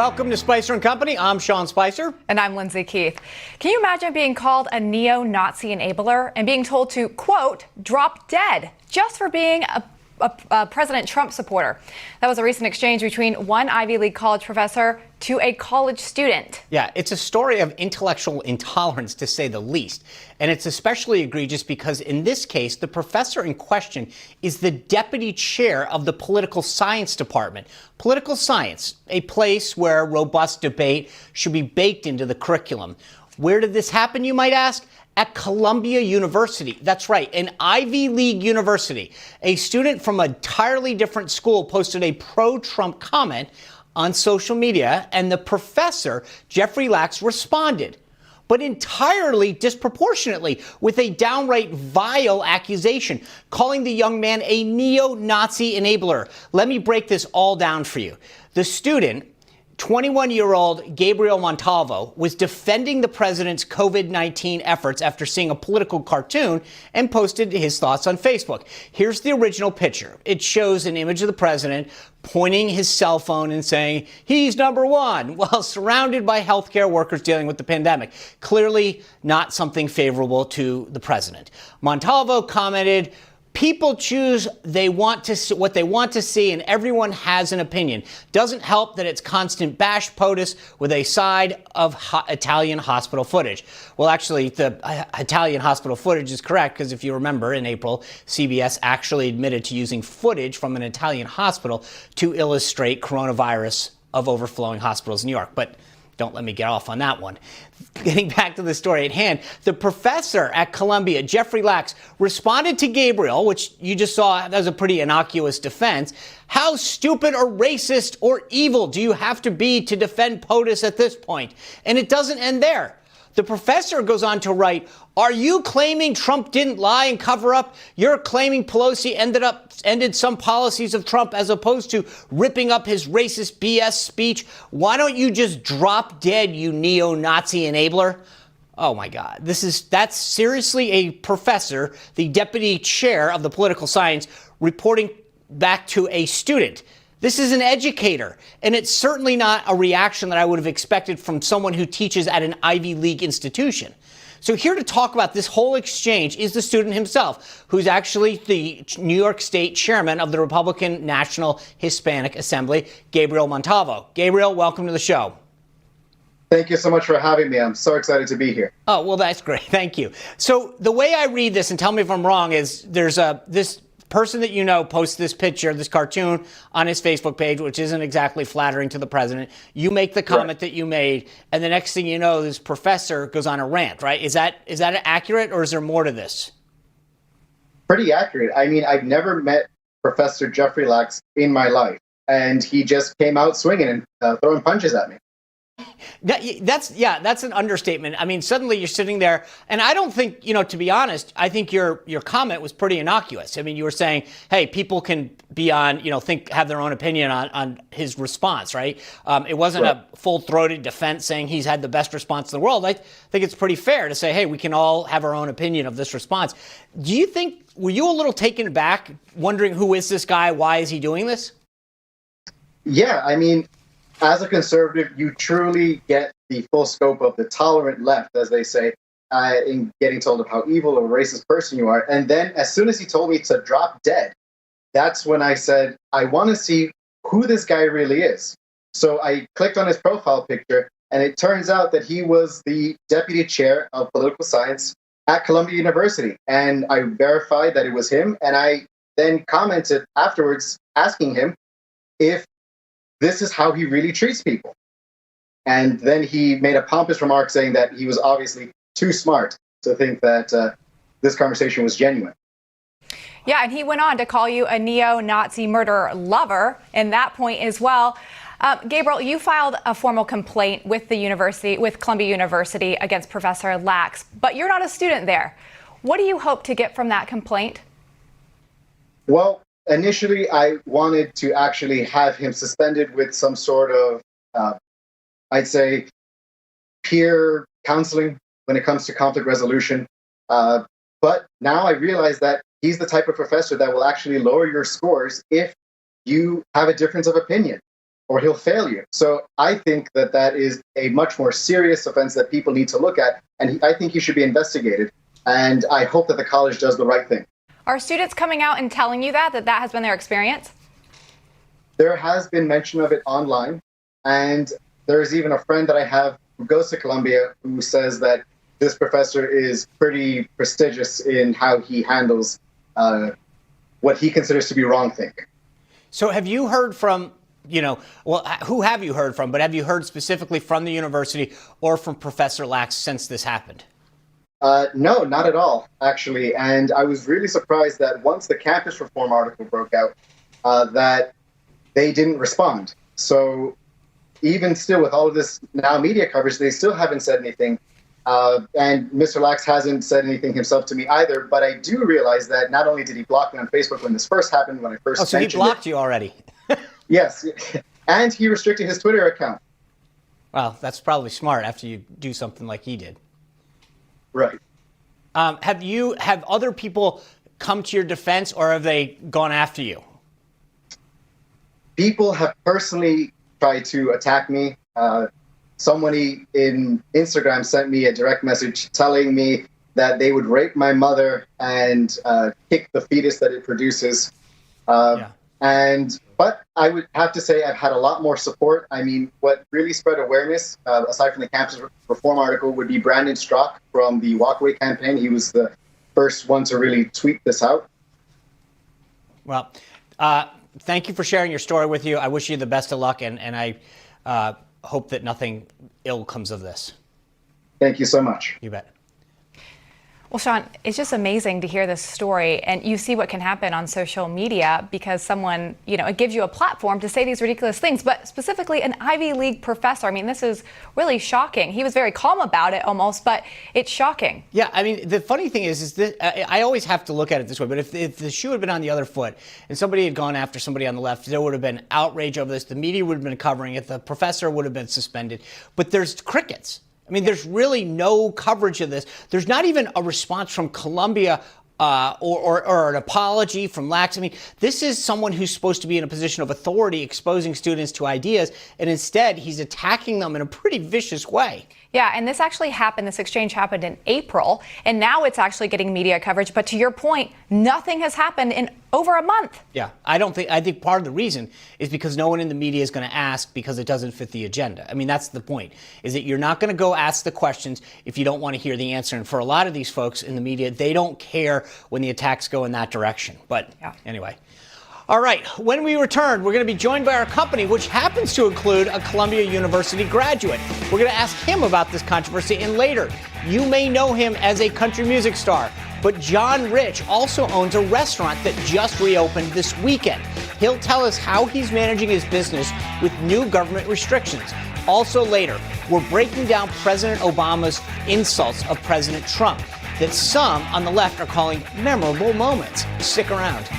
Welcome to Spicer and Company. I'm Sean Spicer. And I'm Lindsay Keith. Can you imagine being called a neo-Nazi enabler and being told to, quote, drop dead just for being a President Trump supporter? That was a recent exchange between one Ivy League college professor to a college student. Yeah, it's a story of intellectual intolerance, to say the least. And it's especially egregious because in this case, the professor in question is the deputy chair of the political science department. Political science, a place where robust debate should be baked into the curriculum. Where did this happen, you might ask? At Columbia University. That's right, an Ivy League university. A student from an entirely different school posted a pro-Trump comment on social media, and the professor, Jeffrey Lax, responded, but entirely disproportionately, with a downright vile accusation, calling the young man a neo-Nazi enabler. Let me break this all down for you. The student, 21-year-old Gabriel Montalvo, was defending the president's COVID-19 efforts after seeing a political cartoon and posted his thoughts on Facebook. Here's the original picture. It shows an image of the president pointing his cell phone and saying, he's number one, while surrounded by healthcare workers dealing with the pandemic. Clearly not something favorable to the president. Montalvo commented, people choose what they want to see, and everyone has an opinion. Doesn't help that it's constant bash POTUS with a side of Italian hospital footage. Well, actually, the Italian hospital footage is correct, because if you remember, in April, CBS actually admitted to using footage from an Italian hospital to illustrate coronavirus of overflowing hospitals in New York. But don't let me get off on that one. Getting back to the story at hand, the professor at Columbia, Jeffrey Lax, responded to Gabriel, which you just saw as a pretty innocuous defense. How stupid or racist or evil do you have to be to defend POTUS at this point? And it doesn't end there. The professor goes on to write, are you claiming Trump didn't lie and cover up? You're claiming Pelosi ended some policies of Trump as opposed to ripping up his racist BS speech. Why don't you just drop dead, you neo-Nazi enabler? Oh, my God. That's seriously a professor, the deputy chair of the political science, reporting back to a student. This is an educator, and it's certainly not a reaction that I would have expected from someone who teaches at an Ivy League institution. So here to talk about this whole exchange is the student himself, who's actually the New York State chairman of the Republican National Hispanic Assembly, Gabriel Montalvo. Gabriel, welcome to the show. Thank you so much for having me. I'm so excited to be here. Oh, well, that's great. Thank you. So the way I read this, and tell me if I'm wrong, is there's this person that you know posts this picture, this cartoon on his Facebook page, which isn't exactly flattering to the president. You make the comment that you made, and the next thing you know, this professor goes on a rant, right? Is that accurate, or is there more to this? Pretty accurate. I mean, I've never met Professor Jeffrey Lax in my life, and he just came out swinging and throwing punches at me. That's an understatement. I mean, suddenly you're sitting there, and I don't think, to be honest, I think your comment was pretty innocuous. I mean, you were saying, hey, people can be on, have their own opinion on his response, right? It wasn't a full-throated defense saying he's had the best response in the world. I think it's pretty fair to say, hey, we can all have our own opinion of this response. Were you a little taken aback, wondering who is this guy? Why is he doing this? Yeah, I mean, as a conservative, you truly get the full scope of the tolerant left, as they say, in getting told of how evil or racist person you are. And then as soon as he told me to drop dead, that's when I said, I want to see who this guy really is. So I clicked on his profile picture, and it turns out that he was the deputy chair of political science at Columbia University. And I verified that it was him. And I then commented afterwards asking him if this is how he really treats people. And then he made a pompous remark saying that he was obviously too smart to think that this conversation was genuine. Yeah, and he went on to call you a neo-Nazi murderer lover in that point as well. Gabriel, you filed a formal complaint with Columbia University against Professor Lax, but you're not a student there. What do you hope to get from that complaint? Well, initially, I wanted to actually have him suspended with some sort of, I'd say, peer counseling when it comes to conflict resolution. But now I realize that he's the type of professor that will actually lower your scores if you have a difference of opinion. or he'll fail you. So I think that that is a much more serious offense that people need to look at, and I think he should be investigated. And I hope that the college does the right thing. Are students coming out and telling you that has been their experience? There has been mention of it online, and there's even a friend that I have who goes to Columbia who says that this professor is pretty prestigious in how he handles what he considers to be wrong thinking. So have you heard from, who have you heard from? But have you heard specifically from the university or from Professor Lax since this happened? No, not at all, actually. And I was really surprised that once the campus reform article broke out, that they didn't respond. So even still, with all of this now media coverage, they still haven't said anything. And Mr. Lax hasn't said anything himself to me either. But I do realize that not only did he block me on Facebook when this first happened, when I first mentioned it. So he blocked you already? Yes. And he restricted his Twitter account. Well, that's probably smart after you do something like he did. Right. Have other people come to your defense, or have they gone after you? People have personally tried to attack me. Somebody in Instagram sent me a direct message telling me that they would rape my mother and kick the fetus that it produces. But I would have to say I've had a lot more support. I mean, what really spread awareness, aside from the campus reform article, would be Brandon Strzok from the Walkaway campaign. He was the first one to really tweet this out. Well, thank you for sharing your story with you. I wish you the best of luck, and I hope that nothing ill comes of this. Thank you so much. You bet. Well, Sean, it's just amazing to hear this story, and you see what can happen on social media because someone, it gives you a platform to say these ridiculous things, but specifically an Ivy League professor. I mean, this is really shocking. He was very calm about it almost, but it's shocking. Yeah, I mean, the funny thing is that I always have to look at it this way, but if the shoe had been on the other foot and somebody had gone after somebody on the left, there would have been outrage over this. The media would have been covering it. The professor would have been suspended. But there's crickets. I mean, there's really no coverage of this. There's not even a response from Columbia or an apology from Lax. I mean, this is someone who's supposed to be in a position of authority, exposing students to ideas, and instead he's attacking them in a pretty vicious way. Yeah, and this actually happened, this exchange happened in April, and now it's actually getting media coverage. But to your point, nothing has happened in over a month. Yeah, I think part of the reason is because no one in the media is going to ask because it doesn't fit the agenda. I mean, that's the point, is that you're not going to go ask the questions if you don't want to hear the answer. And for a lot of these folks in the media, they don't care when the attacks go in that direction. But anyway. All right, when we return, we're going to be joined by our company, which happens to include a Columbia University graduate. We're going to ask him about this controversy, and later, you may know him as a country music star, but John Rich also owns a restaurant that just reopened this weekend. He'll tell us how he's managing his business with new government restrictions. Also later, we're breaking down President Obama's insults of President Trump that some on the left are calling memorable moments. Stick around.